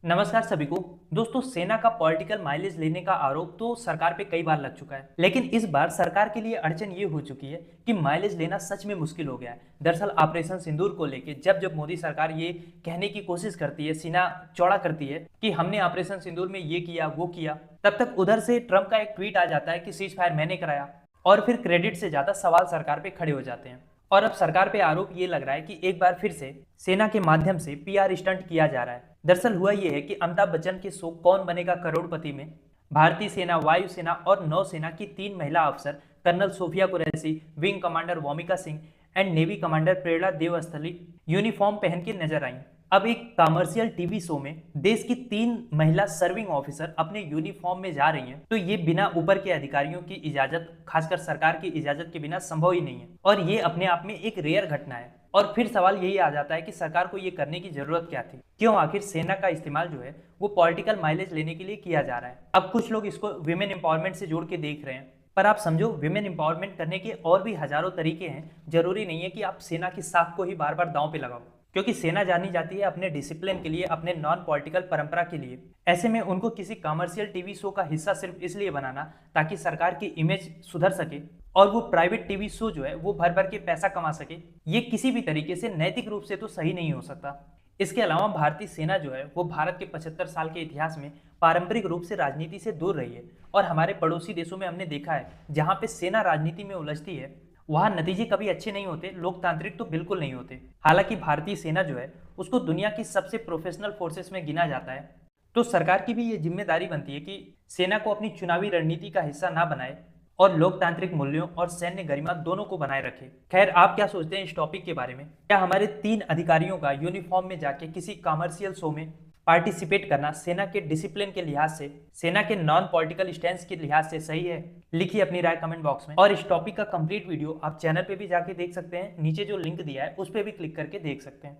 नमस्कार सभी को। दोस्तों, सेना का पॉलिटिकल माइलेज लेने का आरोप तो सरकार पे कई बार लग चुका है, लेकिन इस बार सरकार के लिए अड़चन ये हो चुकी है कि माइलेज लेना सच में मुश्किल हो गया है। दरअसल ऑपरेशन सिंदूर को लेके जब जब मोदी सरकार ये कहने की कोशिश करती है, सीना चौड़ा करती है कि हमने ऑपरेशन सिंदूर में ये किया वो किया, तब तक उधर से ट्रंप का एक ट्वीट आ जाता है कि सीज फायर मैंने कराया, और फिर क्रेडिट से ज्यादा सवाल सरकार पे खड़े हो जाते हैं। और अब सरकार पे आरोप ये लग रहा है कि एक बार फिर से सेना के माध्यम से पीआर स्टंट किया जा रहा है। दरअसल हुआ ये है कि अमिताभ बच्चन के शो कौन बनेगा करोड़पति में भारतीय सेना, वायुसेना और नौसेना की 3 महिला अफसर colonel Sofia Qureshi, wing commander Vyomika Singh and navy commander Prerna Deosthali uniform पहन के नजर आई। अब एक कमर्शियल टीवी शो में देश की 3 महिला सर्विंग ऑफिसर अपने यूनिफॉर्म में जा रही हैं, तो ये बिना ऊपर के अधिकारियों की इजाजत, खासकर सरकार की इजाजत के बिना संभव ही नहीं है, और ये अपने आप में एक रेयर घटना है। और फिर सवाल यही आ जाता है कि सरकार को ये करने की जरूरत क्या थी? क्यों आखिर सेना का इस्तेमाल जो है वो पॉलिटिकल माइलेज लेने के लिए किया जा रहा है? अब कुछ लोग इसको विमेन एम्पावरमेंट से जोड़ के देख रहे हैं, पर आप समझो, विमेन एम्पावरमेंट करने के और भी हजारों तरीके हैं। जरूरी नहीं है कि आप सेना की साख को ही बार बार दांव पे लगाओ, क्योंकि सेना जानी जाती है अपने डिसिप्लिन के लिए, अपने नॉन पॉलिटिकल परंपरा के लिए। ऐसे में उनको किसी कमर्शियल टीवी शो का हिस्सा सिर्फ इसलिए बनाना ताकि सरकार की इमेज सुधर सके और वो प्राइवेट टीवी शो जो है वो भर भर के पैसा कमा सके, ये किसी भी तरीके से नैतिक रूप से तो सही नहीं हो सकता। इसके अलावा भारतीय सेना जो है वो भारत के 75 साल के इतिहास में पारंपरिक रूप से राजनीति से दूर रही है, और हमारे पड़ोसी देशों में हमने देखा है जहां पे सेना राजनीति में उलझती है वहां नतीजे कभी अच्छे नहीं होते, लोकतांत्रिक तो बिल्कुल नहीं होते। हालांकि भारतीय सेना जो है उसको दुनिया की सबसे प्रोफेशनल फोर्सेस में गिना जाता है, तो सरकार की भी ये जिम्मेदारी बनती है कि सेना को अपनी चुनावी रणनीति का हिस्सा ना बनाए और लोकतांत्रिक मूल्यों और सैन्य गरिमा दोनों को बनाए रखे। खैर, आप क्या सोचते हैं इस टॉपिक के बारे में? क्या हमारे 3 अधिकारियों का यूनिफॉर्म में जाके किसी कमर्शियल शो में पार्टिसिपेट करना सेना के डिसिप्लिन के लिहाज से, सेना के नॉन पॉलिटिकल स्टैंड के लिहाज से सही है? लिखिए अपनी राय कमेंट बॉक्स में। और इस टॉपिक का कंप्लीट वीडियो आप चैनल पे भी जाके देख सकते हैं, नीचे जो लिंक दिया है उस पर भी क्लिक करके देख सकते हैं।